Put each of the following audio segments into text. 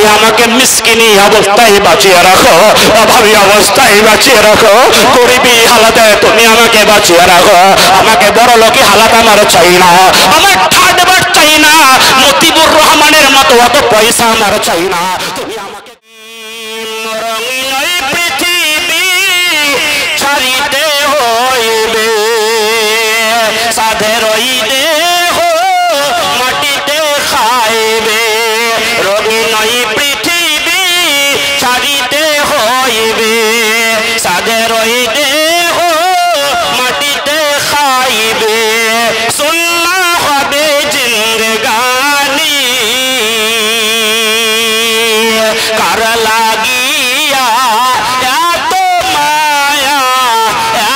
তুমি আমাকে মিসকিনি অবস্থায় বাঁচিয়ে রাখো, অভাবী অবস্থায় বাঁচিয়ে রাখো, গরিবী হালাতে তুমি আমাকে বাঁচিয়ে রাখো। আমাকে বড় লোকী হালাত আমার চাই না, আমার ঠাডবার চাই না, মতিবুর রহমানের মতো অত পয়সা আমার চাই না। তুমি আমাকে রঙিন পৃথিবী ছাড়িতে হইবে, সাধের দেহ মাটিতে খাইবে। রঙিন পৃথিবী ছাড়িতে হইবে, সাধের দেহ মাটিতে খাইবে। সুন্না হবে জিন্দেগানি কার লাগিয়া এত মায়া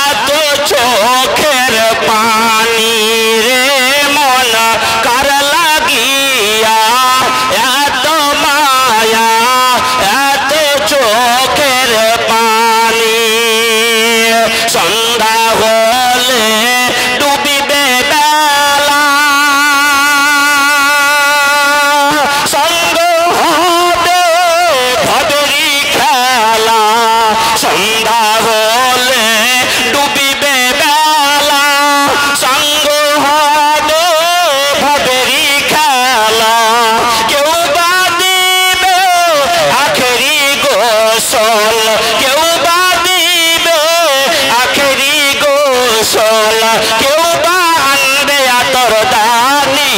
এত চোখের পানি রে মন, কার লাগিয়া এত মায়া এত চোখের পানি। সন্ধ্যা হলে ডুবিবে বেলা, সঙ্গ হবে ভদরি খেলা। সন্ধ্যা হলে ডুবিবে বেলা, সঙ্গ হবে ভদরি খেলা। কেউ বা দিবে আখেরি গোসল, কেউ বা দিবে আখেরি গোসল, কেউ বা আনবে আতর দানি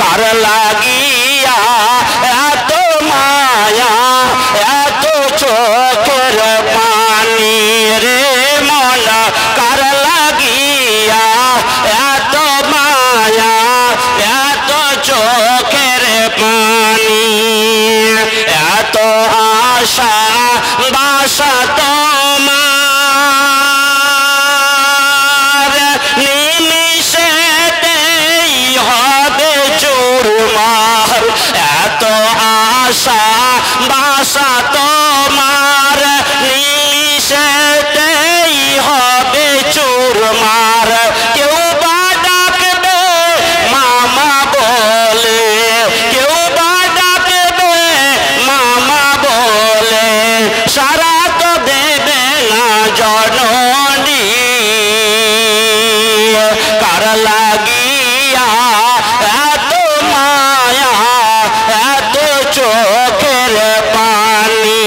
কার লাগিয়া এত মায়া এত চোখের পানি রে মন, কার লাগিয়া এত মায়া এত চোখের পানি। এত আশা বাসা তোমার নিমিষেতেই হবে চুরমার। এত আশা বাসা তোমার নিমিষেতেই হবে চুরমার। কেউ বা ডাকবে মামা বলে, কেউ বা ডাকবে মামা বলে, সারা তো দেবে না জননী কার লাগিয়া এত মায়া এত চোখের পানি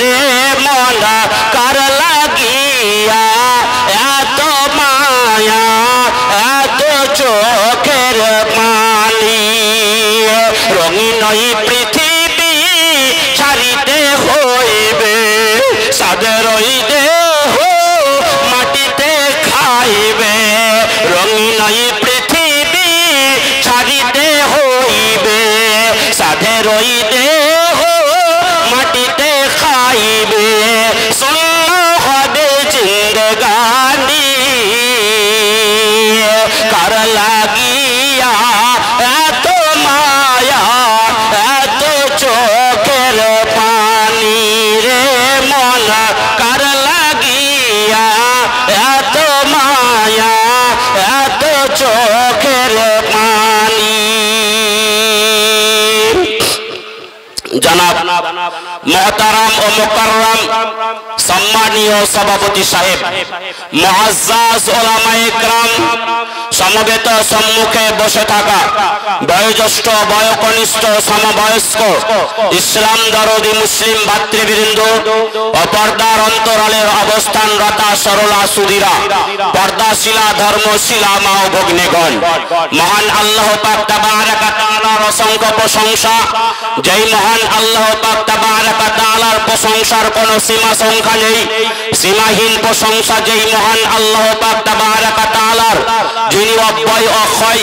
রে মন, কার লাগিয়া এত মায়া এত চোখের পানি। রঙিন পৃথিবী ছাড়িতে হইবে, সাদের দেহ মাটিতে খাইবে। রঙিন পৃথিবী ছাড়িতে হইবে, সাদের দেহ মাটিতে খাইবে। শূন্য হবে জিন্দেগানি কার লাগিয়া এত মায়া এত চোখের পানি রে মন, কার লাগিয়া এত মায়া এত চোখের পানি। জনাব মোহতারাম ও মুকাররম সম্মানীয় সভাপতি সাহেব, মুআজ্জাজ ওলামায়ে কেরাম, সমবেত সম্মুখে বসে থাকা বয়োজ্যেষ্ঠ বয়োকনিষ্ঠ সমবয়স্ক ইসলাম দরদি মুসলিম ভাতৃবৃন্দ ও পর্দার অন্তরালের অবস্থানরতা সরলা সুধীরা, পর্দাশীলা ধর্মশীলা মা ও ভগ্নীগণ, মহান আল্লাহ পাক তাবারাকা তাআলার অসংখ্য প্রশংসা। যেই মহান আল্লাহ পাক তাবারাকা তাআলার প্রশংসার কোনো সীমা সংখ্যা নেই, সীমাহীন প্রশংসা যেই মহান আল্লাহ পাক তাবারাকা তাআলার, যিনি অব্যয় অক্ষয়,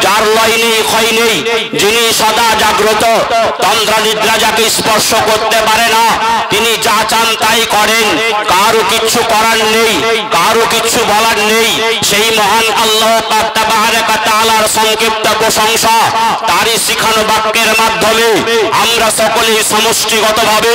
যার লয় নেই ক্ষয় নেই, যিনি সদা জাগ্রত, তন্দ্রা নিদ্রা যাকে স্পর্শ করতে পারে না, তিনি যা চান তাই করেন, কারো কিচ্ছু করার নেই, কারো কিচ্ছু বলার নেই। সেই মহান আল্লাহ পাক তাবারাকা তাআলার সংক্ষিপ্ত প্রশংসা তারই শিখানো বাক্যের মাধ্যমে আমরা সকলেই সমষ্টিগতভাবে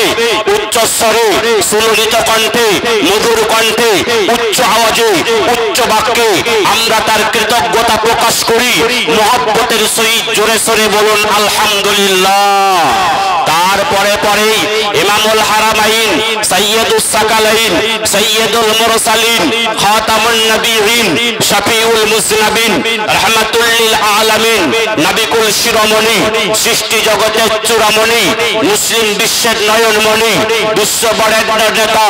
উচ্চস্বরে সুললিত কণ্ঠে মধুর কণ্ঠে উচ্চ আওয়াজে উচ্চ বাক্যে আমরা তার কৃতজ্ঞতা প্রকাশ করি। মুহাব্বতের সহিত জোরে সোরে বলুন আলহামদুলিল্লাহ। তারপরে পরে ইমামুল হারামাইন, সাইয়্যিদুস সাকালাইন, সাইয়্যিদুল মুরসালিন, খাতামুন নবিয়্যিন, শাফিউল মুজনাবিন, রাহমাতুল লিল আলামিন, নবিকুল শিরোমণি, সৃষ্টি জগতের চূড়ামণি, মুসলিম বিশ্বের নয়নমণি, বিশ্ব বরেণ্য নেতা,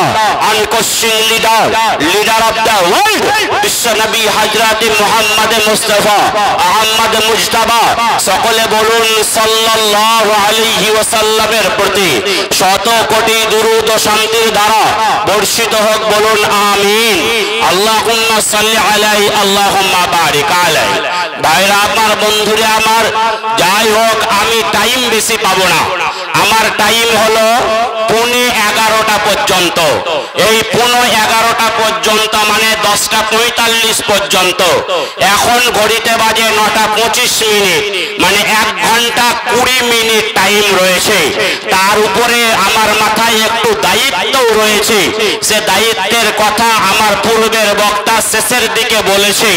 আনকোশ্চিন লিডার অফ দ্য ওয়ার্ল্ড, বিশ্ব নবী হযরত মুহাম্মদ মুস্তাফা আহমদ মুজতাবা, সকলে বলুন সাল্লাল্লাহু আলাইহি ওয়াসাল্লামের প্রতি শত কোটি দুরূদ ও শান্তির দ্বারা বর্ষিত হোক, বলুন আমিন। আল্লাহুম্মা সাল্লি আলাইহি আল্লাহুম্মা বারিক আলাইহি। ভাইরা আমার, বন্ধুরা আমার, যাই হোক আমি টাইম বেশি পাবো না। আমার টাইম হলো 11:15 পর্যন্ত। এই 11:15 পর্যন্ত মানে 10:45 পর্যন্ত। এখন ঘড়িতে বাজে 9:25, মানে 1 ঘন্টা 20 মিনিট টাইম রয়েছে। তার উপরে আমার মাথায় একটু দায়িত্বও রয়েছে। সে দায়িত্বের কথা আমার পূর্বের বক্তা শেষের দিকে বলেছে।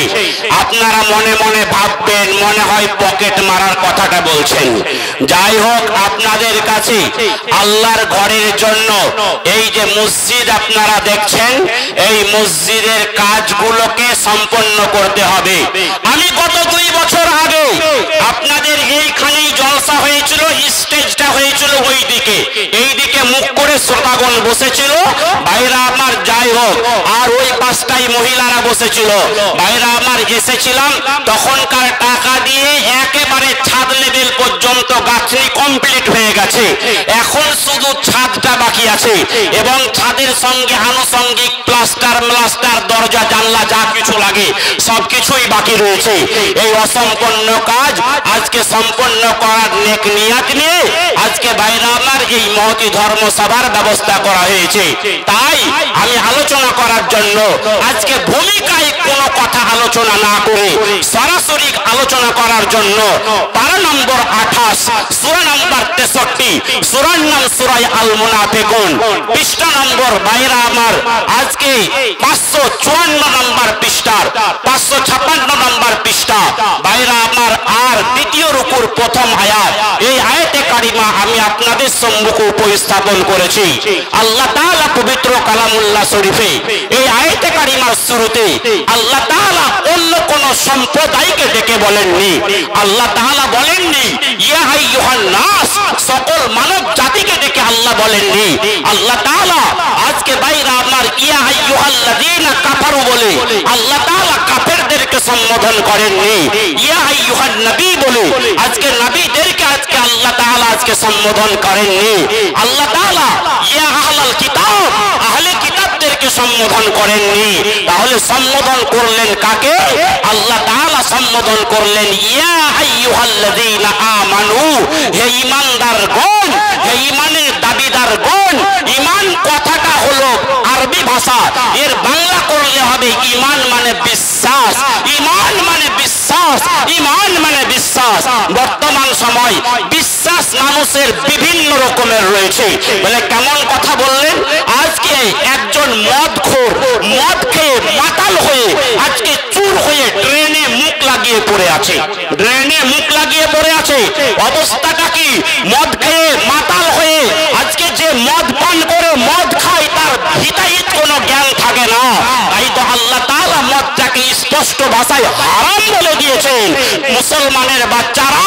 আপনারা মনে মনে ভাববেন মনে হয় পকেট মারার কথাটা বলছেন। যাই হোক, আপনাদের কাছে আল্লাহর ঘরের জন্য এই যে মসজিদ আপনারা দেখছেন, এই মসজিদের কাজগুলোকে সম্পন্ন করতে হবে। আমি গত 2 বছর আগে আপনাদের এইখানেই জলসা হয়েছিল, স্টেজটা হয়েছিল ওই দিকে, এই দিকে মুখ করে শ্রোতাগণ বসেছিল। ভাইরা আমার, যাই হোক, আর ওই পাশটাই মহিলারা বসেছিল। ভাইরা আমার, এসেছিলাম তখনকার টাকা দিয়ে একেবারে ছাদ লেভেল পর্যন্ত গাছনি কমপ্লিট হয়ে গেছে। এখন শুধু ছাদটা বাকি আছে এবং ছাদের সঙ্গে আনুষঙ্গিক প্লাস্টার, দরজা, জানলা যা কিছু লাগে সবকিছুই বাকি রয়েছে। এই অসম্পন্ন কাজ আজকে সম্পন্ন করার নেক নিয়াত নিয়ে আজকে ভাইরা আমার এই মহতি ধর্মসভার ব্যবস্থা করা হয়েছে। তাই আমি আলোচনা করার জন্য আজকে ভূমিকায় কোনো কথা আলোচনা না করে সরাসরি আলোচনা করার জন্য পারা নম্বর 28, সূরা নম্বর 63, সূরার নাম সূরা আল মুনাফিকুন, পৃষ্ঠা নম্বর ভাইরা আমার আজকে 554 নম্বর পৃষ্ঠার 556 নম্বর পৃষ্ঠা ভাইরা আমার। আর দ্বিতীয় রুকুর প্রথম আয়াত, এই আয়াতে কারিমা আমি আপনাদের সম্মুখে উপস্থাপন করেছি। আল্লাহ তাআলা পবিত্র কালামুল্লাহ শরীফে এই আয়াতে কারিমার শুরুতে আল্লাহ তাআলা অন্য কোন সম্প্রদায়কে ডেকে বলেননি। আল্লাহ তাআলা বলেননি ইয়া আইয়ুহান নাস, সকল মানব জাতিকে ডেকে আল্লাহ বলেননি। আল্লাহ তাআলা আজকে ভাইরা আমার ইয়া আইয়ুহাল্লাযীনা কাফারু বলে আল্লাহ তাআলা কাফেরদেরকে সম্বোধন করেননি। ইয়া আইয়ুহান নবী বলে আজকে নবীদেরকে আজকে আল্লাহ তাআলা আজকে সম্বোধন করেননি। আল্লাহ তাআলা ইয়া আহলাল কিতাব, আহলে কিতাবদেরকে সম্বোধন করেননি। তাহলে সম্বোধন করলেন কাকে? আল্লাহ তাআলা সম্বোধন করলেন ইয়া আইয়ুহাল্লাযীনা আমানু, হে ঈমানদারগণ, হে ঈমানের দাবিদারগণ। ঈমান কথাটা হলো আরবি ভাষা, এর বাংলা করলে হবে ঈমান মানে বিশ্বাস, ঈমান মানে বিশ্বাস, ঈমান মানে বিশ্বাস। বর্তমান সময় বিশ্বাস মানুষের বিভিন্ন রকমের রয়েছে। বলে কেমন কথা বললেন? আজকে একজন মদখোর, মদ খেয়ে মাতাল হয়ে আজকে চুর হয়ে ড্রেনে মুখ লাগিয়ে পড়ে আছে, ড্রেনে মুখ লাগিয়ে পড়ে আছে। অবস্থাটা কি? মদ খেয়ে মাতাল হয়ে আজকে যে মদ পান করে মদ খায় তার হিতাহিত কোনো জ্ঞান থাকে না। তাই তো আল্লাহ তাআলা মদটাকে স্পষ্ট ভাষায় হারাম বলে দিয়েছেন। মুসলমানের বাচ্চারা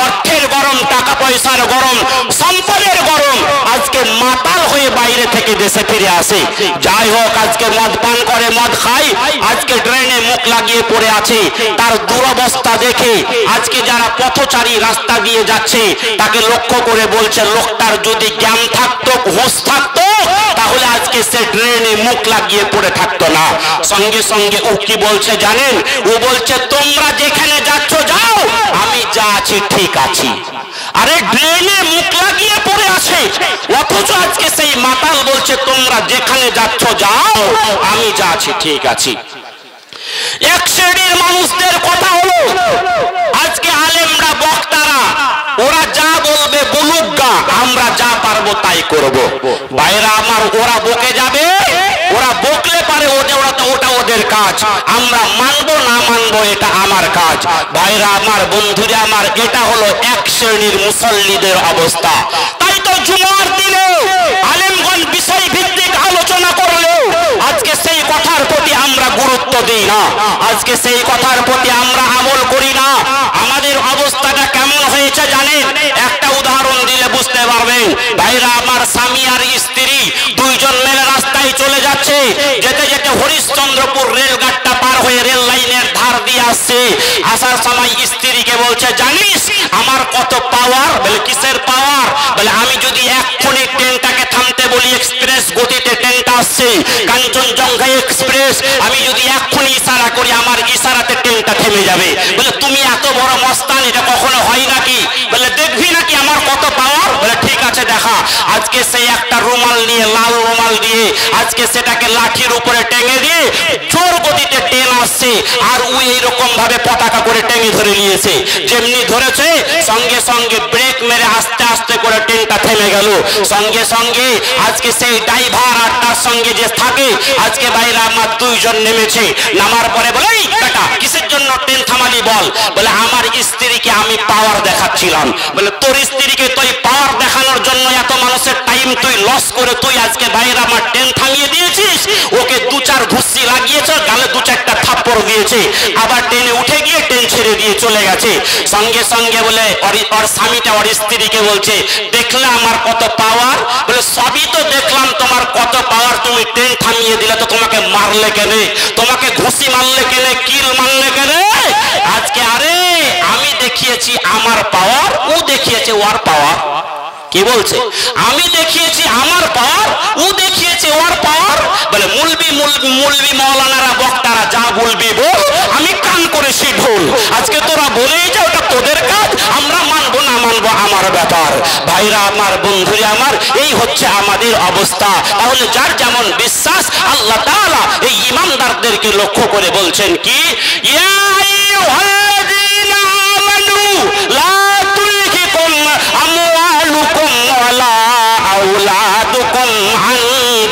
অর্থের গরম, টাকা পয়সার গরম, সম্পদের গরম আজকে মাতাল হয়ে বাইরে থেকে দেশে ফিরে আসে। যাই হোক, আজকে মদ পান করে, মদ খায়, আজকে ড্রেনে মুখ লাগিয়ে পড়ে আছে। তার দুরবস্থা দেখে আজকে যারা পথচারী রাস্তা দিয়ে যাচ্ছে তাকে লক্ষ্য করে বলছে, লোকটার যদি জ্ঞান থাকতো, হুঁশ থাকতো, তাহলে আজকে সে ড্রেনে মুখ লাগিয়ে পড়ে থাকতো না। সঙ্গে সঙ্গে ও কি বলছে জানেন? ও বলছে তোমরা যেখানে যাচ্ছ যাও, আমি যা আছি ঠিক আছি। আরে ড্রেনে মুখ লাগিয়ে পড়ে আছে, অথচ আজকে সেই মাতাল বলছে তোমরা যেখানে যাচ্ছ যাও, আমি যা আছি ঠিক আছি। এক শ্রেণীর মানুষদের কথা হলো আজকে আলেমরা, বক্তারা, ওরা যা বলবে বলুক গা, আমরা যা পারবো তাই করব। ভাইরা আমার, ওরা বকে যাবে, ওরা বকলে পারে ওটা কোর্টের কাজ, আমরা মানবো না মানবো এটা আমার কাজ। ভাইরা আমার, বন্ধুরা আমার, এটা হলো এক শ্রেণীর মুসল্লিদের অবস্থা। তাই তো জুমার দিনে আলেমগণ বিষয় ভিত্তিক আলোচনা করলেও আজকে সেই কথার প্রতি আমরা গুরুত্ব দিই না, আজকে সেই কথার প্রতি আমরা আমল করি না। আমাদের অবস্থাটা কেমন হয়েছে জানেন? একটা উদাহরণ দিলে বুঝতে পারবেন। ভাইরা আমার, স্বামী আর স্ত্রী দুইজন মিলে রাস্তায় চলে যাচ্ছে, যেতে যেতে হরিশ্চন্দ্রপুর রেলঘাটটা পার হয়ে রেল লাইনের ধার দিয়ে আসছে। আসার সময় স্ত্রীকে বলছে, জানিস আমার কত পাওয়ার? বলে কিসের পাওয়ার? বলে আমি যদি এক্ষুনি ট্রেনটাকে থামতে বলি, এক্সপ্রেস গতিতে ট্রেনটা আসছে, কাঞ্চনজঙ্ঘা এক্সপ্রেস, আমি যদি এক্ষুনি ইশারা করি আমার ইশারাতে ট্রেনটা থেমে যাবে। বলে তুমি এত বড় মস্তান, এটা কখনো হয় নাকি? বলে দেখবি নাকি আমার কত পাওয়ার? বলে ঠিক আছে দেখা। আজকে সেই একটা রুমাল নিয়ে, লাল রুমাল দিয়ে আজকে সেটাকে লাঠির উপরে টেঙে দিয়ে জোর গতিতে ট্রেন আসছে, আর ও এইরকম ভাবে পতাকা করে টেঙে ধরে নিয়েছে। যেমনি ধরেছে সঙ্গে সঙ্গে ব্রেক মেরে আস্তে আস্তে করে ট্রেনটা থেমে গেল। সঙ্গে সঙ্গে আজকে সেই ড্রাইভার আর তার সঙ্গে যে থাকে, আজকে বাইরে আমার দুইজন নেমেছে। নামার পরে বলে, এই বেটা কিসের জন্য ট্রেন থামালি বল? বলে আমার স্ত্রীকে আমি পাওয়ার দেখাচ্ছিলাম। বলে তোর স্ত্রীকে তুই পাওয়ার দেখানোর জন্য এত মানুষের টাইম তুই লস করে তুই আজকে বাইরে আমার ট্রেন থামিয়ে দিয়েছিস? ওকে দু চার ঘুষি লাগিয়েছে, গালে দু চারটা থাপ্পড় দিয়েছে, আবার ট্রেনে উঠে গিয়ে ট্রেন ছেড়ে দিয়ে চলে গেছে। সঙ্গে সঙ্গে বলে ওর স্বামীটা ওর স্ত্রীকে বলছে, দেখলে আমার কত পাওয়ার? বলে সবই তো দেখলাম তোমার কত পাওয়ার, তুমি ট্রেন থামিয়ে দিলে তো তোমাকে মারলে কেন? তোমাকে ঘুষি মারলে কেন? কিল মারলে কেন? আজকে আরে আমি দেখিয়েছি আমার পাওয়ার, ও দেখিয়েছে ওর পাওয়ার। কি বলছে? আমি দেখিয়েছি আমার পাওয়ার, ও দেখিয়েছে ওর পাওয়ার। বলে মুলবি মাওলানারা বক্তারা যা বলবি বল, আমি কান করেছি ঢোল। আজকে তোরা বলেই যা, ওটা তোদের কাজ, আমরা মানবো না মানবো আমার ব্যাপার। ভাইরা আমার, বন্ধুরা আমার, এই হচ্ছে আমাদের অবস্থা। তাহলে যার যেমন বিশ্বাস, আল্লাহ তাআলা এই ইমানদারদেরকে লক্ষ্য করে বলছেন কি, ইয়া আইয়ুহাল্লাযীনা আমানু লা তুলহিকুম আমওয়ালুকুম ওয়ালা আওলাদুকুম আন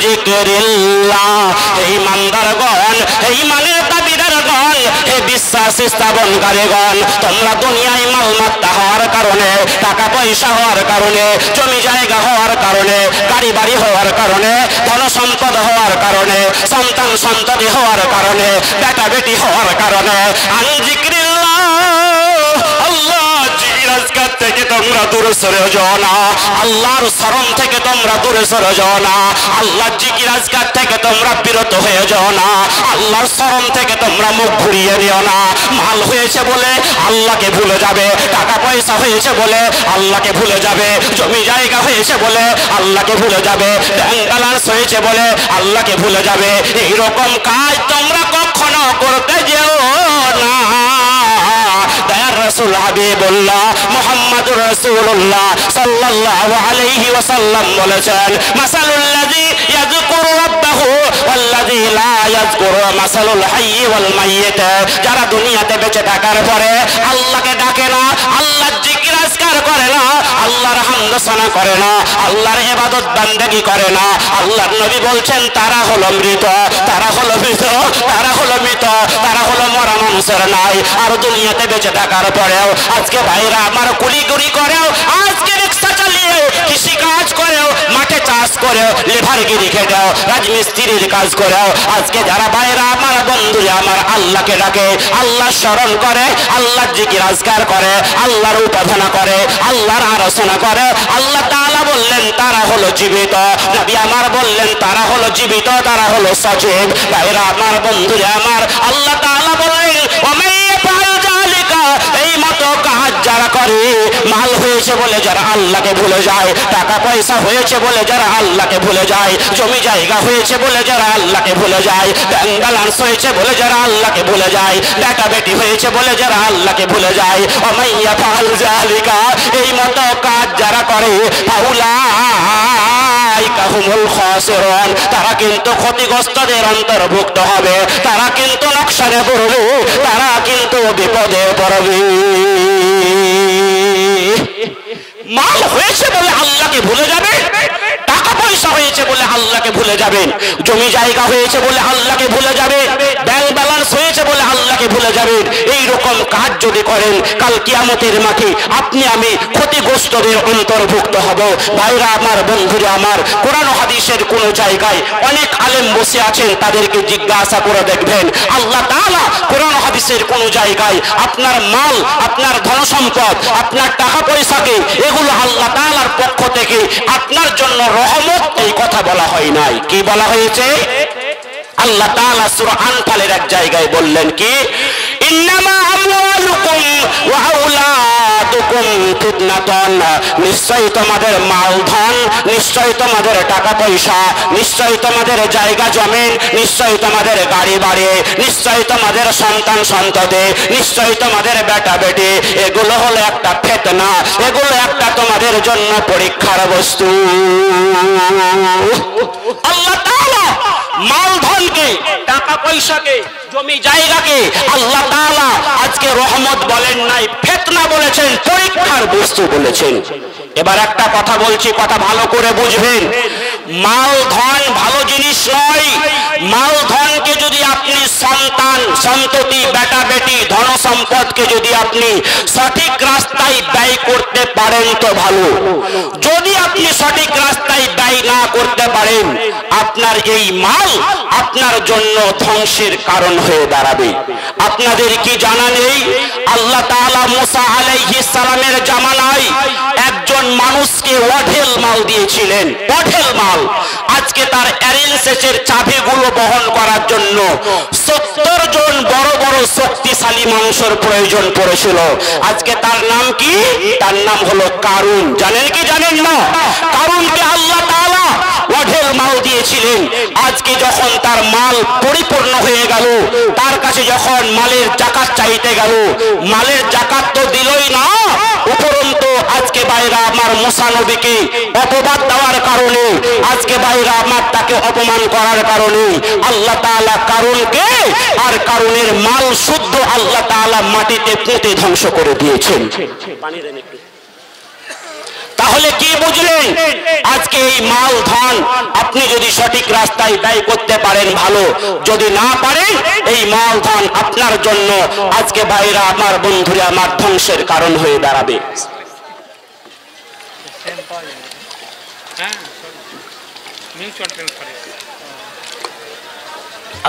যিকরিল্লাহ। হে ইমানদারগণ, হে ইমানের দাবিদারগণ, হে বিশ্বাস স্থাপনকারীগণ, তোমরা দুনিয়ায় মালমাত্তা হওয়ার কারণে, টাকা পয়সা হওয়ার কারণে, জমি জায়গা হওয়ার কারণে, গাড়ি বাড়ি হওয়ার কারণে, ধন সম্পদ হওয়ার কারণে, সন্তান সন্ততি হওয়ার কারণে, বেটা বেটি হওয়ার কারণে, আন যিকরিল্লাহ, আল্লাহ জিকির থেকে তোমরা দূরে সরে যাও না, আল্লাহর শরণ থেকে তোমরা দূরে সরে যাও না, আল্লাহর জিকির আজকার থেকে তোমরা বিরত হয়ে যাও না, আল্লাহর শরণ থেকে তোমরা মুখ ঘুরিয়ে নিও না। মাল হয়েছে বলে আল্লাহকে ভুলে যাবে, টাকা পয়সা হয়েছে বলে আল্লাহকে ভুলে যাবে, জমি জায়গা হয়েছে বলে আল্লাহকে ভুলে যাবে, ব্যাংক ব্যালেন্স হয়েছে বলে আল্লাহকে ভুলে যাবে। এইরকম কাজ তোমরা কখনো করতে যেও না। দয়ার রাসূল হাবিবুল্লাহ মুহাম্মদুর রাসূলুল্লাহ সাল্লাল্লাহু আলাইহি ওয়াসাল্লাম বলেছেন, মাসালুল্লাযী ইয়াযকুরু রাব্বাহু ওয়াল্লাযী লা ইয়াযকুরু মাসালুল হাইয়্যি ওয়াল মাইয়্যিত। যারা দুনিয়াতে বেঁচে থাকার পরে আল্লাহকে ডাকে না, আল্লাহর জিকির আজকার করে না, আল্লাহর হামদ সানা করে না, আল্লাহর ইবাদত বান্দেগি করে না, আল্লাহর নবী বলছেন তারা হলো মৃত, তারা হলো মৃত, তারা হলো মৃত, তারা হলো মরা মানুষের নাই। আর দুনিয়াতে বেঁচে থাকার পরেও আজকে ভাইরা আমার কুলিগুড়ি করেও, আজকে রিক্সা চালিয়ে, কৃষি কাজ করেও, মাঠে চাষ করেও, লেভারগিরি খেটেও, রাজমিস্ত্রির কাজ করেও, আজকে যারা ভাইরা আমার, বন্ধুরা আমার, আল্লাহকে ডাকে, আল্লাহ স্মরণ করে, আল্লাহর জিকির আজকার করে, আল্লাহর উপাসনা করে, আল্লাহর আরাধনা করে, আল্লাহ তাআলা বললেন তারা হলো জীবিত। নবী আমার বললেন তারা হলো জীবিত, তারা হলো সজীব। ভাইরা আমার, বন্ধুরা আমার, আল্লাহ তাআলা বললেন এই মতো কাজ যারা করে, মাল হয়েছে বলে যারা আল্লাহকে ভুলে যায়, টাকা পয়সা হয়েছে বলে যারা আল্লাহকে ভুলে যায়, জমি জায়গা হয়েছে বলে যারা আল্লাহকে ভুলে যায়, ব্যাংক ব্যালেন্স হয়েছে বলে যারা আল্লাহকে ভুলে যায়, বেটা বেটি হয়েছে বলে যারা আল্লাহকে ভুলে যায়, ওমাইয়া ফাল জালিকা, এই মতো কাজ যারা করে, ফাউলাইকা হুমুল খাসিরুন, তারা কিন্তু ক্ষতিগ্রস্তদের অন্তর্ভুক্ত হবে, তারা কিন্তু লোকসানে পড়বে, তারা কিন্তু বিপদে পড়বে। মাল হয়েছে বলে আল্লাহকে ভুলে যাবে, টাকা পয়সা হয়েছে বলে আল্লাহকে ভুলে যাবেন, জমি জায়গা হয়েছে বলে আল্লাহকে ভুলে যাবে, আল্লাহকে ভুলে যাবেন, এই রকম কাজ যদি করেন কাল কিয়ামতের মাঠে আপনি আমি ক্ষতিগ্রস্তদের অন্তর্ভুক্ত হব। ভাইরা আমার, বন্ধুরা আমার, কোরআন ও হাদিসের কোন জায়গায় অনেক আলেম বসে আছেন, তাদেরকে জিজ্ঞাসা করে দেখবেন আল্লাহ তাআলা কোরআন ও হাদিসের কোন জায়গায় আপনার মাল, আপনার ধনসম্পদ, আপনার টাকা পয়সাকে এগুলো আল্লাহ তাআলার পক্ষ থেকে আপনার জন্য রহমত এই কথা বলা হয় নাই। কি বলা হয়েছে? আল্লাহ তাআলা সূরা আনফালের এক জায়গায় বললেন কি, ইন্নামা আমওয়ালুকুম ওয়া আওলাদুকুম ফিতনাতুন, নিশ্চয়ই তোমাদের মাল ধন, নিশ্চয়ই তোমাদের টাকা পয়সা, নিশ্চয়ই তোমাদের জায়গা জমিন, নিশ্চয়ই তোমাদের গাড়ি বাড়ি, নিশ্চয়ই তোমাদের সন্তান সন্ততি, নিশ্চয়ই তোমাদের বেটা বেটি, এগুলো হলো একটা ফিতনা, এগুলো একটা তোমাদের জন্য পরীক্ষার বস্তু। আল্লাহ তাআলা মাল ধনকে, টাকা পয়সাকে, জমি জায়গাকে আল্লাহ তাআলা আজকে রহমত বলেন নাই, ফিতনা বলেছেন, পরীক্ষার বস্তু বলেছেন। এবার একটা কথা বলছি, কথা ভালো করে বুঝবেন। মাল ধন ভালো জিনিস নয়। মাল ধনকে যদি আপনি সন্তান সন্ততি, বেটা বেটি, ধন সম্পদকে যদি আপনি সঠিক রাস্তায় ব্যয় করতে পারেন তো ভালো। যদি আপনি সঠিক রাস্তায় ব্যয় না করতে পারেন, আপনার এই মাল আপনার জন্য ধ্বংসের কারণ হয়ে দাঁড়াবে। আপনাদের কি জানা নেই, আল্লাহ তাআলা মুসা আলাইহিস সালামের জামানায় একজন মানুষকে ওয়াঢেল মাল দিয়েছিলেন, ওয়াঢেল মাল। আজকে তার অ্যারেঞ্জের চাবিগুলো বহন করার জন্য 70 জন বড় বড় শক্তিশালী মানুষের প্রয়োজন পড়েছিল। আজকে তার নাম কি? তার নাম হলো কারুন। জানেন কি জানেন না? কারুনকে আল্লাহ তাআলা ওয়াঢেল মাল দিয়েছিলেন। আজকে যখন তার মাল পরিপূর্ণ হয়ে গেল, তার কাছে যখন মালের যাকাত চাইতে গেল, মালের যাকাত তো দিলই না, উপরন্তু আজকে বাইরা আমার মুসা নবীকে অপবাদ দেওয়ার কারণে, আজকে বাইরা আমার তাকে অপমান করার কারণে আল্লাহ তাআলা কারুনকে আর কারুনের মাল শুদ্ধ আল্লাহ তাআলা মাটিতে পুঁতে ধ্বংস করে দিয়েছেন। পানি দেন একটু। তাহলে কি বুঝলেন? আজকে এই মাল ধন আপনি যদি সঠিক রাস্তায় ব্যয় করতে পারেন ভালো, যদি না পারেন এই মাল ধন আপনার জন্য আজকে ভাইরা আমার, বন্ধুরা আমার, ধ্বংসের কারণ হয়ে দাঁড়াবে।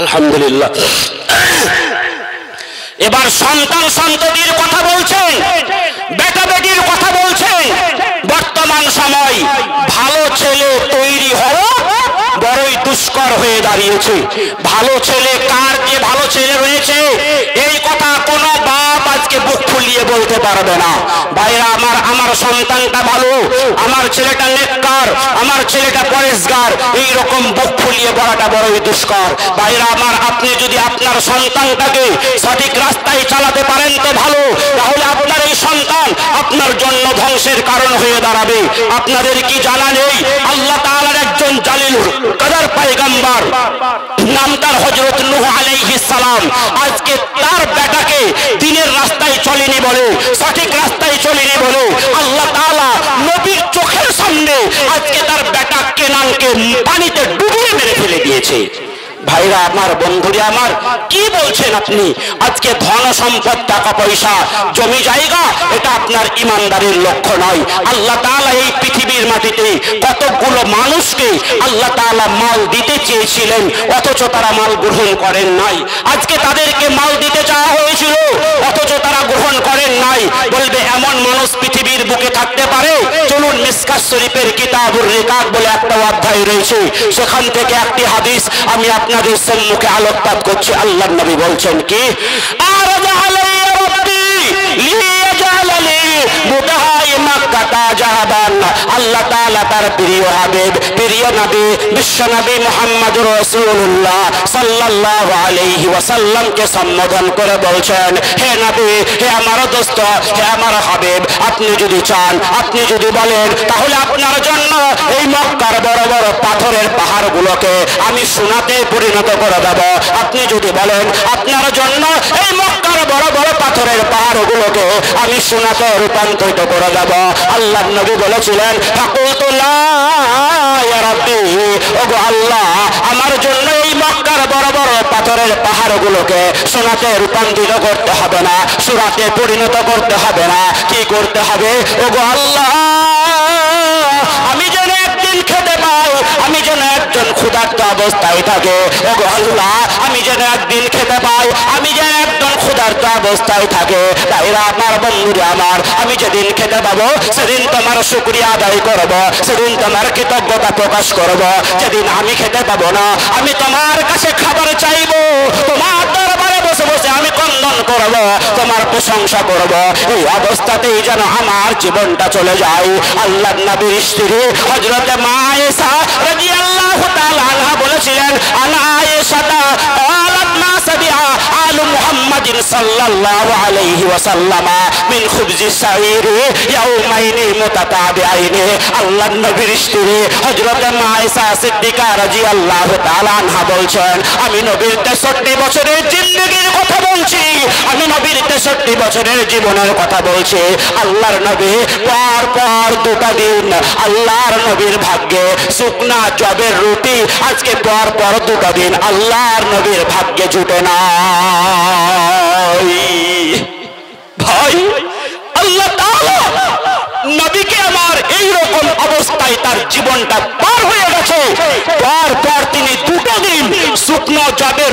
আলহামদুলিল্লাহ। এবার সন্তান সন্ততির কথা বলছেন, বেটা বেটির কথা বলছেন। বর্তমান সময় ভালো ছেলে তৈরি হওয়া বড়ই দুষ্কর হয়ে দাঁড়িয়েছে। ভালো ছেলে কার, যে ভালো ছেলে রয়েছে এই কথা কোনো বাপ আজকে বুক ফুলিয়ে বলতে পারবে না। ভাইরা আমার, আমার সন্তানটা ভালো, আমার ছেলেটা নেককার, আমার ছেলেটা পরেশগার, এইরকম বুক ফুলিয়ে বলাটা বড়ই দুষ্কর। ভাইরা আমার, আপনি যদি আপনার সন্তানটাকে সঠিক রাস্তায় চালাতে পারেন তো ভালো, তাহলে আপনার এই সন্তান আপনার জন্য ধ্বংসের কারণ হয়ে দাঁড়াবে। আপনাদের কি জানা নেই, আল্লাহ তাআলার একজন জালিলুল কদর পয়গম্বর, নাম তার হযরত নূহ আলাইহিস সালাম, আজকে তার বেটাকে দ্বীনের রাস্তায় চলেনি বলে, সঠিক রাস্তায় চলেনি বলে আল্লাহ তাআলা নবীর চোখের সামনে আজকে তার বেটা কেনানকে পানিতে ডুবিয়ে মেরে ফেলে দিয়েছে। ভাইরা আমার, বন্ধুরা আমার, কি বলছেন আপনি? আজকে ধন সম্পদ, টাকা পয়সা, জমি জায়গা, এটা আপনার ইমানদারের লক্ষ্য নয়। আল্লাহ তাআলা এই পৃথিবীর মাটিতে কতগুলো মানুষকে আল্লাহ তাআলা মাল দিতে চেয়েছিলেন, অথচ তারা মাল গ্রহণ করেন নাই। আজকে তাদেরকে মাল দিতে চাওয়া হয়েছিল, অথচ তারা গ্রহণ করেন নাই। বলবে এমন মানুষ পৃথিবীর বুকে থাকতে পারে? চলুন মিসকাত শরীফের কিতাবুর রিকাব বলে একটা অধ্যায় রয়েছে, সেখান থেকে একটি হাদিস আমি আপনাদের সম্মুখে আলোকপাত করছি। আল্লাহর নবী বলছেন কি, আরাদা আলাইয়া রাব্বি লিয়াজআলানি মুতাহাই মাক্কাতা জাহাবান। আল্লাহ তাআলা তার প্রিয় হাবিব, প্রিয় নবী, বিশ্ব নবী মুহাম্মদুর রাসূলুল্লাহ সাল্লাল্লাহু আলাইহি ওয়াসাল্লামকে সম্বোধন করে বলছেন, হে নবী, হে আমার দোস্ত, হে আমার হাবিব, আপনি যদি চান, আপনি যদি বলেন, তাহলে আপনার জন্য এই মক্কার বড় বড় পাথরের পাহাড়গুলোকে আমি সোনাতে পরিণত করে দেব। আপনি যদি বলেন, আপনার জন্য এই মক্কার বড় বড় পাথরের পাহাড়গুলোকে আমি সোনাতে রূপান্তরিত করে দেব। আল্লাহর নবী বলেছিলেন, ফাকুলতু লা ইয়া রাব্বি, ওগো আল্লাহ, আমার জন্য এই মক্কার বড় বড় পাথর পাথরের পাহাড়গুলোকে সোনাতে রূপান্তরিত করতে হবে না, সোনাতে পরিণত করতে হবে না, কি করতে হবে? ওগো আল্লাহ, আমি যেন একদিন খেতে পাই, আমি যেন একজন ক্ষুধার্ত অবস্থায় থাকে। ওগো আল্লাহ, আমি যেন একদিন খেতে পাই, আমি যেন একজন ক্ষুধার্ত অবস্থায় থাকে। তাইরা আমার বন্ধুরা আমার, আমি যেদিন খেতে পাবো সেদিন তোমার শুকরিয়া আদায় করব, সেদিন তোমার কৃতজ্ঞতা প্রকাশ করব। যেদিন আমি খেতে পাবো না, আমি তোমার কাছে খাবার চাইবো, তোমার দরবারে বসে বসে আমি কন্দন করব, তোমার প্রশংসা করব। এই অবস্থাতেই যেন আমার জীবনটা চলে যায়। আল্লাহর নবীর স্ত্রী হযরত মা আয়েশা রাদিয়াল্লাহু তাআলা আনহা বলেছিলেন, আনা আয়েশাতা ক্বালাত মা সাবিআ আলু মুহাম্মাদিন সাল্লাল্লাহু আলাইহি ওয়াসাল্লাম মিন খুবজি শাইরি ইয়াউমাইনি মুতাতাবিআইনি। আল্লাহর নবীর স্ত্রী হযরত মা আয়েশা সিদ্দিকা রাদিয়াল্লাহু তাআলা আনহা বলছেন, আমি নবীর 63 বছরের জিন্দেগির কথা বলছি, আমি নবীর 63 বছরের জীবনের কথা বলছি। আল্লাহর নবী পর পর দুটা দিন আল্লাহর নবীর ভাগ্যে শুকনা জবের রুটি আজকে পর পর দুটা দিন আল্লাহর নবীর ভাগ্যে জুটে না। ভাই, আল্লাহ তাআলা নবীকে আমার এইরকম অবস্থায় তার জীবনটা পার হয়ে গেছে। পর পর তিনি দুটো দিন শুকনো জবের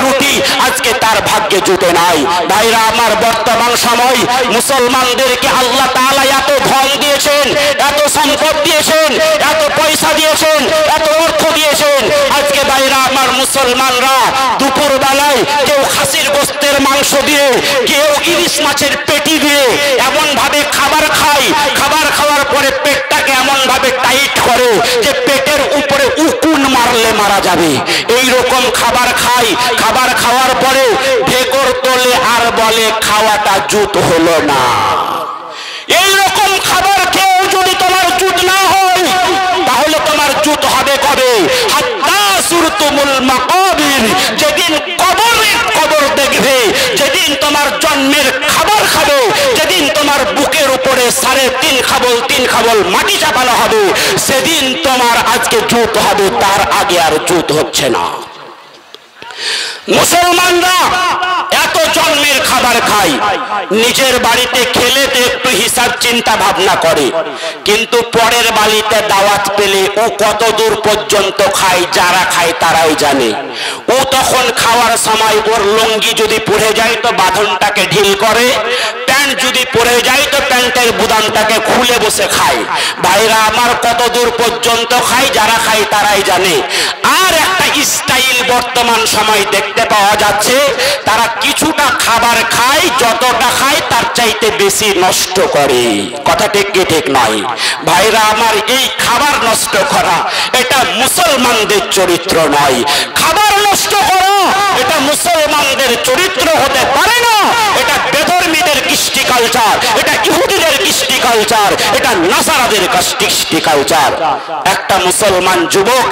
রুটি আজকে তার ভাগ্যে জুটে নাই। ভাইরা আমার, বর্তমান সময় মুসলমানদেরকে আল্লাহ তাআলা এত ধন দিয়েছেন, এত সম্পদ দিয়েছেন, এত পয়সা দিয়েছেন, এত অর্থ দিয়েছেন। আজকে ভাইরা আমার, মুসলমানরা দুপুর বেলায় কেউ খাসির গোস্তের মাংস দিয়ে, কেউ ইলিশ মাছের পেটি দিয়ে এমন ভাবে খাবার খায়, খাবার খাওয়ার পরে পেটটাকে এমন ভাবে টাইট করে যে পেটের উপরে উকুন মারলে মারা যাবে। এই রকম খাবার খায়, খাবার খাওয়ার পরে ঢেকর তোলে আর বলে খাওয়াটা জুত হলো না। এই রকম খাবার খেয়েও যদি তোমার জুত না হয়, তাহলে তোমার জুত হবে কবে? হাত্তা সুরতুমুল মাকাবির, যেদিন কবর দেখবে, যেদিন তোমার জন্মের খাবার খাবে, যেদিন তোমার বুকের উপরে 3.5 খাবল মাটি চাপানো হবে, সেদিন তোমার আজকে জুত হবে, তার আগে আর জুত হচ্ছে না। মুসলমানরা এত জন্মের খাবার খায়, নিজের বাড়িতে খেলে তো একটু হিসাব চিন্তা ভাবনা করে, কিন্তু পরের বাড়িতে দাওয়াত পেলে ও কত দূর পর্যন্ত খায়, যারা খায় তারাই জানে। ও তখন খাওয়ার সময় ওর লুঙ্গি যদি পরে যায় তো বাঁধনটাকে ঢিল করে, প্যান্ট যদি পরে যায় তো প্যান্টের বুতামটাকে খুলে বসে খায়। ভাইরা আমার, কত দূর পর্যন্ত খায়, যারা খায় তারাই জানে। আর একটা স্টাইল বর্তমান সময় দেখতে পাওয়া যাচ্ছে, তারা কিছুটা খাবার খায়, যতটা খায় তার চাইতে বেশি নষ্ট করে। কথা ঠিক কি ঠিক নয়? ভাইরা আমার, এই খাবার নষ্ট করা এটা মুসলমানদের চরিত্র নয়। খাবার নষ্ট করা এটা মুসলমানদের চরিত্র হতে পারে না। এটা বেধর্মীদের কৃষ্টি কালচার, এটা ইহুদিদের কৃষ্টি কালচার, এটা নাসারাদের কৃষ্টি কালচার। একটা মুসলমান যুবক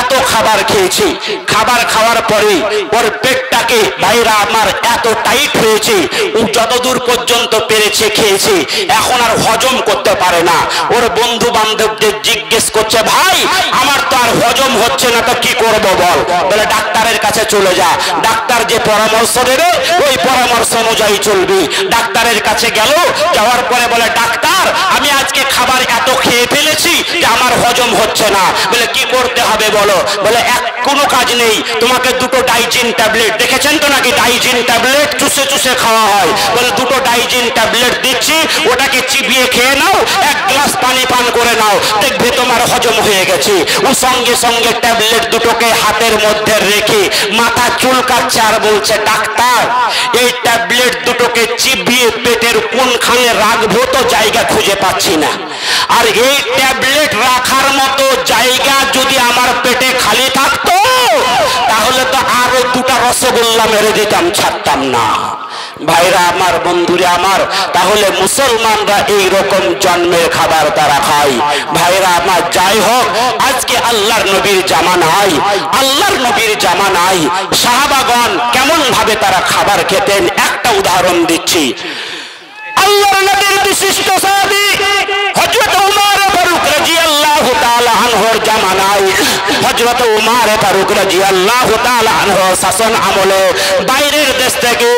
এত খাবার খেয়েছে, খাবার খাওয়ার পরে ওর পেটটাকে ভাইরা আমার এত টাইট হয়েছে, ও যতদূর পর্যন্ত পেরেছে খেয়েছে, এখন আর হজম করতে পারে না। ওর বন্ধু বান্ধবদের জিজ্ঞেস করছে, ভাই আমার তো আর হজম হচ্ছে না, তো কি করব বল? বলে ডাক্তারের কাছে চলে যা, ডাক্তার যে পরামর্শ দেবে ওই পরামর্শ অনুযায়ী চলবি। ডাক্তারের কাছে গেল, যাওয়ার পরে বলে, ডাক্তার আমি আজকে খাবার এত খেয়ে ফেলেছি যে আমার হজম হচ্ছে না। বলে কি করতে হবে বলো? বলে কোনো কাজ নেই, তোমাকে দুটো ডাইজিন ট্যাবলেট, দেখেছেন তো নাকি ডাইজিন ট্যাবলেট চুষে চুষে খাওয়া হয়, বলে দুটো ডাইজিন ট্যাবলেট দিচ্ছি, ওটাকে চিবিয়ে খেয়ে নাও, 1 গ্লাস পানি পান করে নাও, দেখবে তোমার হজম হয়ে গেছে। ও সঙ্গে সঙ্গে ট্যাবলেট দুটোকে হাতের মধ্যে রেখে মাথা চুলকাচ্ছে আর বলছে, ডাক্তার এই ট্যাবলেট দুটোকে চিবিয়ে পেটের কোনখানে রাখবো তো জায়গা খুঁজে পাচ্ছি না, আর এই ট্যাবলেট রাখার মতো জায়গা যদি আমার পেটে খালি থাকতো তাহলে তো আরো 2টা রসগোল্লা মেরে দিতাম, ছাড়তাম না। ভাইরা আমার, বন্ধুরা আমার, তাহলে মুসলমানরা এই রকম জন্মের খাবার তারা খায়। ভাইরা আমার, যাই হোক, আজকে আল্লাহর নবীর জামানায়, আল্লাহর নবীর জামানায় সাহাবাগণ কেমন ভাবে তারা খাবার খেতেন একটা উদাহরণ দিচ্ছি। আল্লাহর নবীর বিশিষ্ট সাহাবী হযরত উমর ফারুক রাদিয়াল্লাহু তাআলা আনহুর জামানায় হযরত উমর ফারুক রাদিয়াল্লাহু তাআলা আনহুর শাসন আমলে বাইরের দেশ থেকে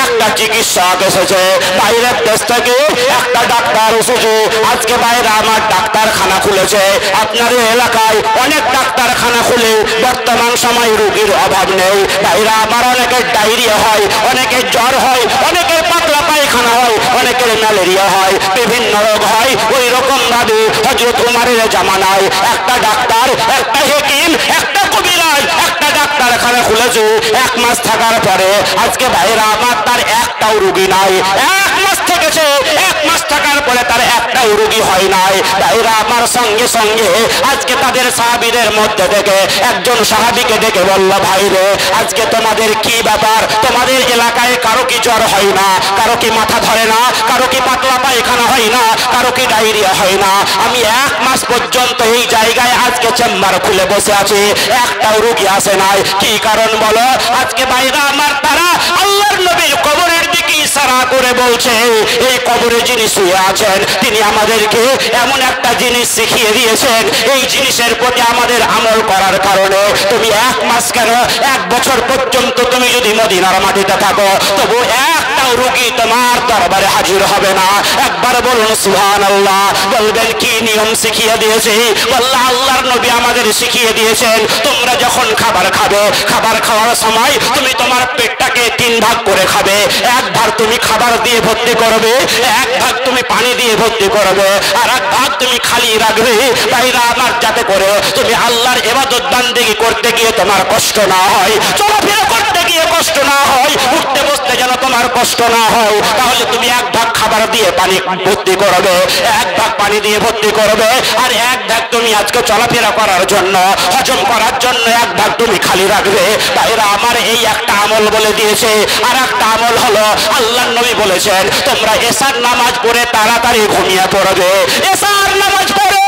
একটা চিকিৎসক এসেছে, বাইরের দেশ থেকে একটা ডাক্তার এসেছে। আজকে বাইরে আমার ডাক্তারখানা খুলেছে, আপনার এলাকায় অনেক ডাক্তারখানা খুলে বর্তমান সময় রোগীর অভাব নেই। বাইরে আমার অনেকের ডায়রিয়া হয়, অনেকের জ্বর হয়, অনেকের পাতলা পায়খানা হয়, অনেকের ম্যালেরিয়া হয়, বিভিন্ন রোগ হয়। ওই রকম ভাবে হযরত উমরের জামানায় একটা ডাক্তার, একটা হাকিম, একটা কবিরাজ একটা ডাক্তারখানা খুলেছে। 1 মাস থাকার পরে আজকে বাইরা আমার তার একটাও রোগী নাই। 1 মাস থেকেছে, 1 মাস থাকার পরে তার একটাও রোগী হয় নাই। বাইরা আমার সঙ্গে সঙ্গে আজকে তাদের সাহাবীদের মধ্যে থেকে একজন সাহাবীকে ডেকে বলল, ভাই রে আজকে তোমাদের কি ব্যাপার? তোমাদের এলাকায় কারো কি জ্বর হয় না, কারো কি মাথা ধরে না, কারো কি পাতলা পায়খানা হয় না, কারো কি ডায়রিয়া হয় না? আমি 1 মাস পর্যন্ত এই জায়গায় আজকে চেম্বার খুলে বসে আছি, একটাও রোগী আসে নাই। কি কারণ বলো? আজকে বাইরা আমার তারা আল্লাহর নবীর কবরের দিকে ইশারা করে বলছে, এই কবরে যিনি শুয়ে আছেন তিনি আমাদেরকে এমন একটা জিনিস শিখিয়ে দিয়েছেন, এই জিনিসের প্রতি আমাদের আমল করার কারণে তুমি 1 মাস কেন 1 বছর পর্যন্ত তুমি যদি মদিনার মাটিতে থাকো তবু একটাও রোগী তোমার দরবারে হাজির হবে না। একবার বলুন সুবহানাল্লাহ। বলবেন কি নিয়ম শিখিয়ে দিয়েছে? বললা আল্লাহর নবী আমাদের শিখিয়ে দিয়েছেন, তোমরা যখন খাবার খাবে, খাবার খাওয়ার সময় তুমি তোমার পেটটাকে 3 ভাগ করে খাবে। 1 ভাগ তুমি খাবার দিয়ে ভর্তি করবে, 1 ভাগ তুমি পানি দিয়ে ভর্তি করবে, আর 1 ভাগ তুমি খালি রাখবে। বাইরা আমার যাতে করে তুমি আল্লাহর ইবাদত বান্দেগি করতে গিয়ে তোমার কষ্ট না হয়, চলাফেরা করতে গিয়ে কষ্ট না হয়, উঠতে বসতে যেন তোমার কষ্ট না হয়। তাহলে তুমি 1 ভাগ খাবার দিয়ে পানি ভর্তি করবে, 1 ভাগ পানি দিয়ে ভর্তি করবে, আর 1 ভাগ তুমি আজকে চলাফেরা করার জন্য, হজম করার জন্য 1 ভাগ তুমি খালি রাখবে। বাইরা আমার এই একটা আমল বলে দিয়েছে। আর একটা আমল হলো আল্লাহর নবী বলেছেন, তোমরা এশার নামাজ পড়ে তাড়াতাড়ি ঘুমিয়ে পড়বে। এশার নামাজ পড়ে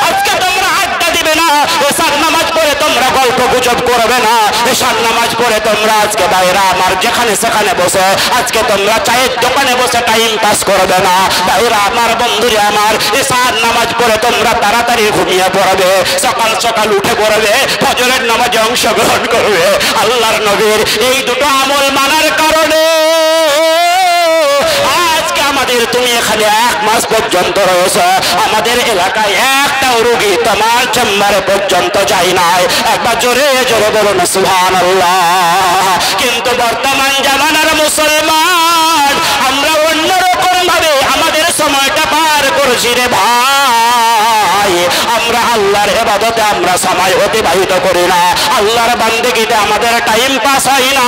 আজকে তোমরা আড্ডা দিবে না, এশার নামাজ পড়ে তোমরা গল্প গুজব করবে না, এশার নামাজ পড়ে তোমরা আজকে বাইরা আমার যেখানে সেখানে বসে আজকে তোমরা চায়ের দোকানে বসে টাইম পাস করবে না। বাইরা আমার বন্ধুরে আমার এশার নামাজ পড়ে তোমরা তাড়াতাড়ি ঘুমিয়ে পড়বে, সকাল সকাল উঠে পড়বে, ফজরের নামাজে অংশগ্রহণ করবে। আল্লাহর নবীর এই দুটো আমল মানার কারণে আজকে আমাদের তুমি এখানে 1 মাস পর্যন্ত রয়েছে, আমাদের এলাকায় একটাও রোগী তোমার চেম্বারে পর্যন্ত যায় নাই। একবার জোরে জোরে বলুন সুবহানাল্লাহ। কিন্তু বর্তমান জামানার মুসলমান আমরা অন্যরকম ভাবে আমাদের সময়টা পার করছি রে ভাই। আমরা আল্লাহর ইবাদতে আমরা সময় অতিবাহিত করি না, আল্লাহর বান্দেগিতে আমাদের টাইম পাস হয় না।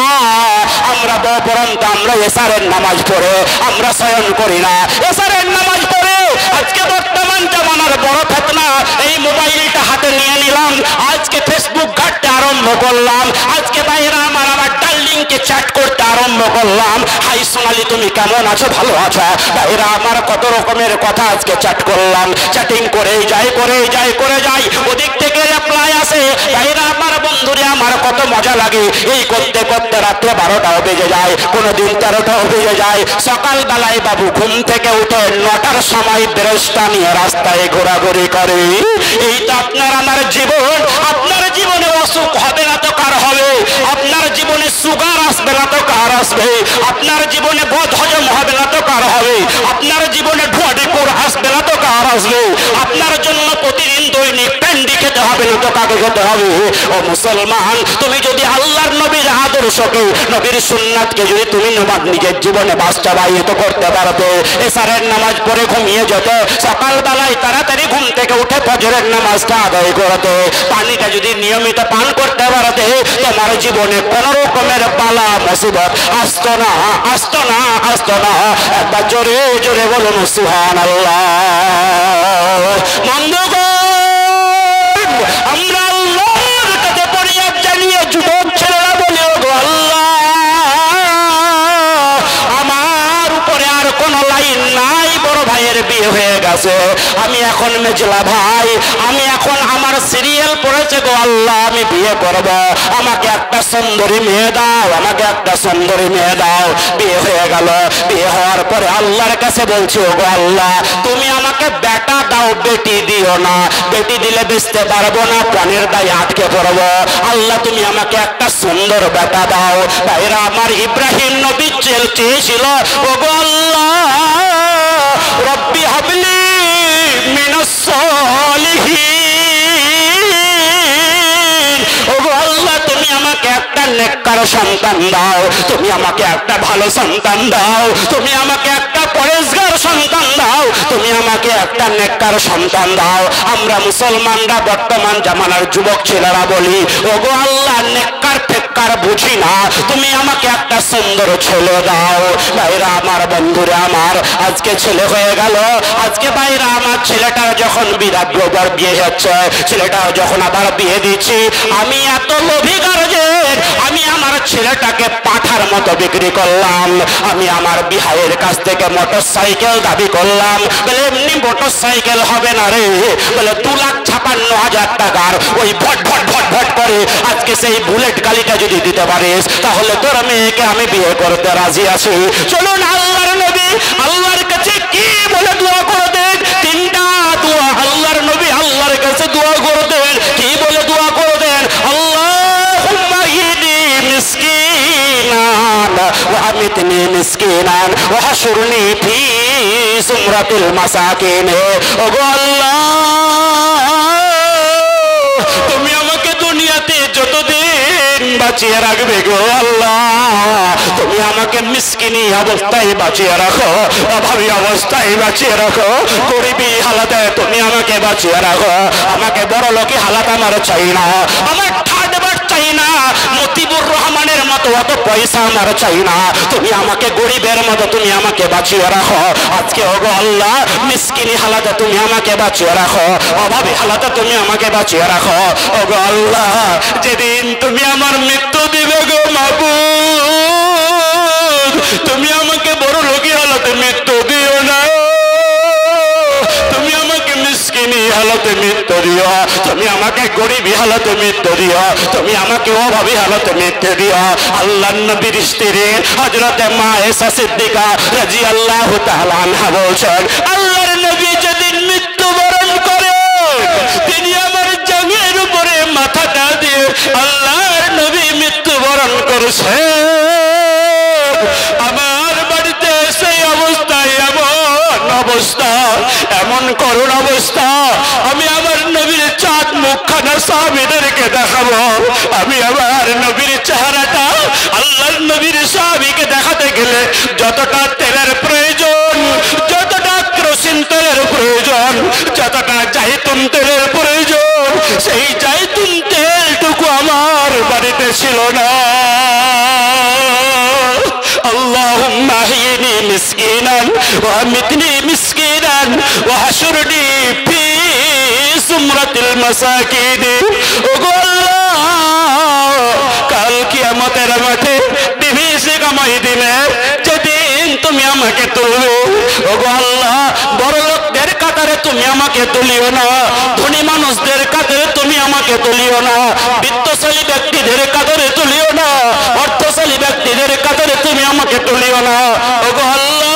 আমরা বপরন্ত আমরা এশারের নামাজ পড়ে আমরা শয়ন করি না, এশারের নামাজ পড়ে আজকে বর্তমান জামানার বড় ফিতনা, এই মোবাইলটা হাতে নিয়ে নিলাম, আজকে ফেসবুক ঘাঁটতে আরম্ভ করলাম, আজকে বাইরে আমার ডার্লিংকে চ্যাট করতে আরম্ভ করলাম, হাই সোনালি তুমি কেমন আছো, ভালো আছো? বাইরে আমার কত রকমের কথা আজকে চ্যাট করলাম, চ্যাটিং করে যাই করে যাই করে যাই, ওদিক থেকে রিপ্লাই আসে। বাইরে আমার বন্ধুরে আমার কত মজা লাগে, এই করতে করতে রাত্রে 12টাও বেজে যায়, কোনোদিন 13টাও বেজে যায়। সকাল বেলায় বাবু ঘুম থেকে উঠে 9টার সময় ব্রেশটা নিয়ে রাস্তায় ঘোরাঘুরি করে। এই তো আপনার আমার জীবন। আপনার জীবনে অসুখ হবে না তো কার হবে? আপনার জীবনে সুগার আসবে না তো কার আসবে? আপনার জীবনে বদ হজম হবে না তো কার হবে? আপনার জীবনে ঢুয়াডিপুর আসবে না তো কার আসবে? আপনার জন্য প্রতিদিন দৈনিক প্যান্ডি খেতে হবে না তো কাকে খেতে হবে? ও মুসলমান, তুমি যদি আল্লাহর নবীর আদর্শকে, নবীর সুন্নাতকে যদি তুমি নিজের জীবনে বাস্তবায়িত করতে পারবে, এশারের নামাজ পড়ে ঘুমিয়ে যেতে, সকালবেলায় তাড়াতাড়ি ঘুম থেকে উঠে ফজরের নামাজটা আদায় করতে, পানিটা যদি নিয়মিত পান করতে পারতে, তোমার জীবনে কোন রকমের বালা মুসিবত আসতো না, আসতো না, আসতো না। একবার জোরে জোরে বলুন সুবহানাল্লাহ। বন্ধুগণ, আমরা আল্লাহর কাছে ফরিয়াদ জানিয়ে যুবক ছেলেরা বলি, ওগো আল্লাহ, আমার উপরে আর কোনো লাইন নাই, বড় ভাইয়ের বিয়ে হয়ে গেছে, আমি এখন মেজলা ভাই, আমি এখন আমার সিরিয়াল পড়েছে, গো আল্লাহ আমি বিয়ে করব, আমাকে একটা সুন্দরী মেয়ে দাও, আমাকে একটা সুন্দরী মেয়ে দাও। বিয়ে হয়ে গেল। বিয়ে হওয়ার পরে আল্লাহর কাছে বলছি, ওগো আল্লাহ, তুমি আমাকে বেটা দাও, বেটি দিও না। বেটি দিলে বেচতে পারবো না, পানির দায়ে আটকে পড়বো। আল্লাহ তুমি আমাকে একটা সুন্দর বেটা দাও। ভাইরা আমার, ইব্রাহিম নবী চেয়েছিল, ওগো আল্লাহ, রব্বি হাবলি মিনাস সালিহিন, ওগো আল্লাহ তুমি আমাকে একটা নেককার সন্তান দাও, তুমি আমাকে একটা ভালো সন্তান দাও, তুমি আমাকে একটা পরেশগার সন্তান দাও, তুমি আমাকে একটা নেককার সন্তান দাও। আমরা মুসলমানরা বর্তমান জামানার যুবক ছেলেরা বলি, ওগো আল্লাহ নেককার ফেক্কার বুঝি না, তুমি আমাকে একটা সুন্দর ছেলে দাও। ভাইরা আমার, বন্ধুরা আমার, আজকে ছেলে হয়ে গেল। আজকে ভাইরা আমার, ছেলেটার যখন বিরাট বিয়ে হচ্ছে, ছেলেটার যখন আবার বিয়ে দিচ্ছি, আমি এত লোভী গার্জেন, আমি আমার ছেলেটাকে পাঠার মতো বিক্রি করলাম। আমি আমার বিহারের কাছ থেকে মোটরসাইকেল দাবি করলাম। বলে এমনি মোটরসাইকেল হবে না রে, বলে 2,56,000 টাকার ওই ভট ভট ভট ভট করে আজকে সেই বুলেট গাড়িটা যদি দিতে পারিস, তাহলে তোর মেয়েকে আমি বিয়ে করতে রাজি আছি। চলুন আল্লাহর নবী আল্লাহর কাছে কি বলে দোয়া করে দেন। 3টা দোয়া আল্লাহর নবী আল্লাহর কাছে দোয়া করে দেন। কি বলে দোয়া করে দেন? আল্লাহুম্মা ইহদি মিসকিনান ওয়া আমিতনি মিসকিনান ওয়া হাশুরনি ফি সুমরাতিল মাসাকিন। ওগো আল্লাহ, তুমি আমাকে দুনিয়াতে যতদিন বাঁচিয়ে রাখবে গো আল্লাহ, তুমি আমাকে মিসকিনি অবস্থায় বাঁচিয়ে রাখো, অভাবী অবস্থায় বাঁচিয়ে রাখো, গরিবী হালাতে তুমি আমাকে বাঁচিয়ে রাখো। আমাকে বড় লোকী হালাত আমার চাই না, আমার ঠাটবাট চাই না, মতিবুর রহমানের মতো অত পয়সা আমার চাই না, তুমি আমাকে গরিবের মতো তুমি আমাকে বাঁচিয়ে রাখো। আজকে ওগো আল্লাহ, মিসকিনি হালাতে তুমি আমাকে বাঁচিয়ে রাখো, অভাবী হালাতে তুমি আমাকে বাঁচিয়ে রাখো। ওগো আল্লাহ, যেদিন তুমি আমার মৃত্যু দিবে গো মাবুদ, তুমি আমাকে বড় লোকী হালাতে মৃত্যু দিও না, তুমি আমাকে মিসকিনি হালাতে মৃত্যু দিও, তুমি আমাকে গরিবী হালাতে মৃত্যু দিও, তুমি আমাকে অভাবী হালাতে মৃত্যু দিও। আল্লাহর নবীর স্ত্রী হযরত মা আয়েশা সিদ্দিকা রাদিয়াল্লাহু তাআলা আনহা বলছেন, আল্লাহর নবী যেদিন মৃত্যুবরণ করে, তিনি আমার জাঙ্গের উপরে মাথাটা দিয়ে আল্লাহর নবী মৃত্যুবরণ করেছে। আমার বাড়িতে সেই অবস্থায় অবস্থা, এমন করুণ অবস্থা, আমি আমার নবীর চাঁদ মুখখানা সাহাবীদেরকে দেখাবো, আমি আমার নবীর চেহারাটা আল্লাহর নবীর সাহাবীকে দেখাতে গেলে যতটা তেলের প্রয়োজন, যতটা কেরোসিন তেলের প্রয়োজন, যতটা জাইতুন তেলের প্রয়োজন, সেই জাইতুন তেলটুকু আমার বাড়িতে ছিল না। আল্লাহুম্মা হিনি মিসকিনান ওয়া আমিতনি মিসকিনান ওয়া হাশুরনি ফি সুমরাতিল মাসাকিন। ওগো আল্লাহ, কাল কিয়ামতের মাঠে বিভীষিক ময়দানে যেদিন তুমি আমাকে তুলবে, ওগো আল্লাহ, বড় লোকদের কাতারে তুমি আমাকে তুলিও না, ধনী মানুষদের কাতারে তুমি আমাকে তুলিও না, বিত্তশালী ব্যক্তিদের কাতারে তুলিও না, অর্থশালী ব্যক্তিদের কাতারে তুমি আমাকে তুলিও না। ওগো আল্লাহ,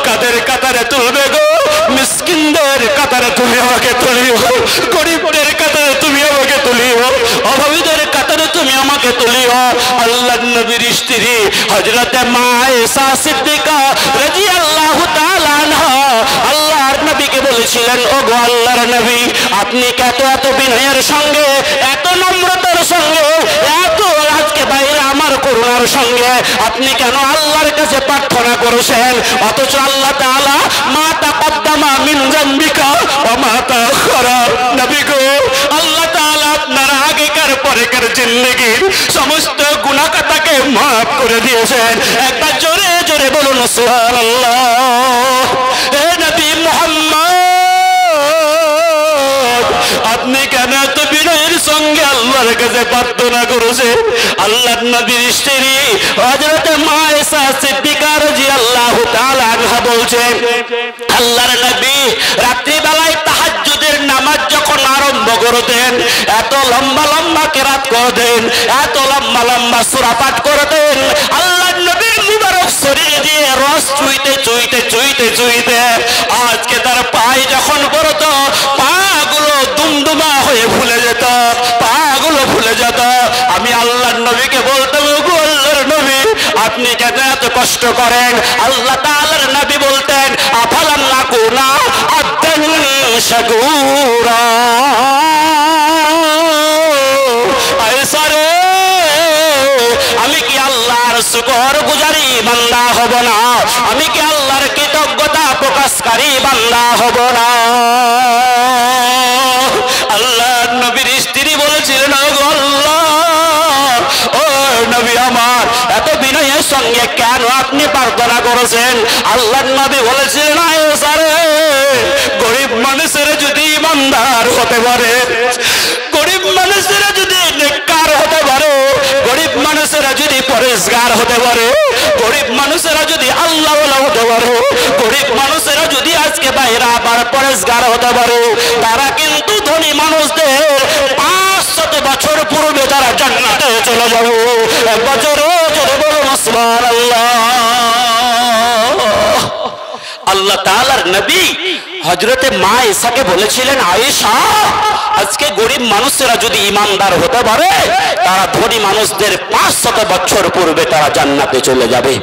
কাদের কাতারে তুলবে গো? মিসকিনদের কাতারে তুমি আমাকে তুলিও, গরিবদের কাতারে তুমি আমাকে তুলিও, অভাবীদের কাতারে তুমি আমাকে তুলিও। আল্লাহর নবীর স্ত্রী হযরত মা আয়েশা সিদ্দিকা রাদিয়াল্লাহু তাআলা আনহা আল্লাহর নবীকে বলেছিলেন, ওগো আল্লাহর নবী, আপনি কত এত বিনয়ের সঙ্গে, এত নম্রতার সঙ্গে, এত আজকে বাইরে আমার করুণার সঙ্গে আপনি কেন আল্লাহর কাছে প্রার্থনা করেছেন? অথচ আল্লাহ তাআলা মা তাকদ্দামা মিন যামবিকা ওয়া মা তাআখারা, নবী গো, আল্লাহ তাআলা আপনার আগেকার পরেকার জিন্দেগীর সমস্ত গুনাহ খাতাকে মাফ করে দিয়েছেন। একবার জোরে জোরে বলুন সুবহানাল্লাহ। হে নবী মুহাম্মদ, আপনি কেন এত বিনয়ের সঙ্গে আল্লাহর কাছে প্রার্থনা করেছেন? আল্লাহর নবীর স্ত্রী হযরত মা আয়েশা সিদ্দিকা রাদিয়াল্লাহু তাআলা আনহা বলছেন, আল্লাহর নবী রাত্রি বেলায় তাহাজ্জুদের নামাজ যখন আরম্ভ করতেন, এত লম্বা লম্বা কেরাত করতেন, এত লম্বা লম্বা সূরা পাঠ করতেন। আল্লাহর নবীর মুবারক শরীর দিয়ে রস চুইতে চুইতে চুইতে চুইতে আজকে তার পায়ে যখন পড়তো পাগুলো দুমদুমা হয়ে ভুলে যেত, পাগুলো ভুলে যেত। আমি আল্লাহর নবীকে বলতাম, ওগো আল্লাহর নবী আপনি কেন এত কষ্ট করেন? আল্লাহ তাআলার নবী বলতেন, আফালাম নাকুনা আবদান শাকুরা। আয়সারে আমি কি আল্লাহর শুকরগুজারি বান্দা হব না? আমি কি আল্লাহর কৃতজ্ঞতা প্রকাশকারী বান্দা হব না? আল্লাহর নবীর স্ত্রী বলেছিলেন, ওগো আল্লাহ, ও নবী আমার এত বিনয়ের সঙ্গে কেন আপনি প্রার্থনা করেছেন? আল্লাহর নবী বলেছিলেন, আয়েশা রে গরিব মানুষের যদি ইমানদার হতে পারে, গরিব মানুষেরা যদি নেককার হতে পারে, গরিব মানুষেরা যদি পরেশগার হতে পারে, গরিব মানুষেরা যদি আল্লাহওয়ালা হতে পারে, গরিব মানুষেরা যদি আজকে বাইরে আবার পরেশগার হতে পারে, তারা কিন্তু ধনী মানুষদের 500 বছর পূর্বে তারা জান্নাতে চলে যাবে। এক বছরও চলে বলো সুবহানাল্লাহ। আল্লাহ তাআলার নবী হযরতে মা ঈসাকে বলেছিলেন, আয়েশা আজকে গরিব মানুষেরা যদি ইমানদার হতে পারে, তারা ধনী মানুষদের 500 বছর পূর্বে তারা জান্নাতে চলে যাবে।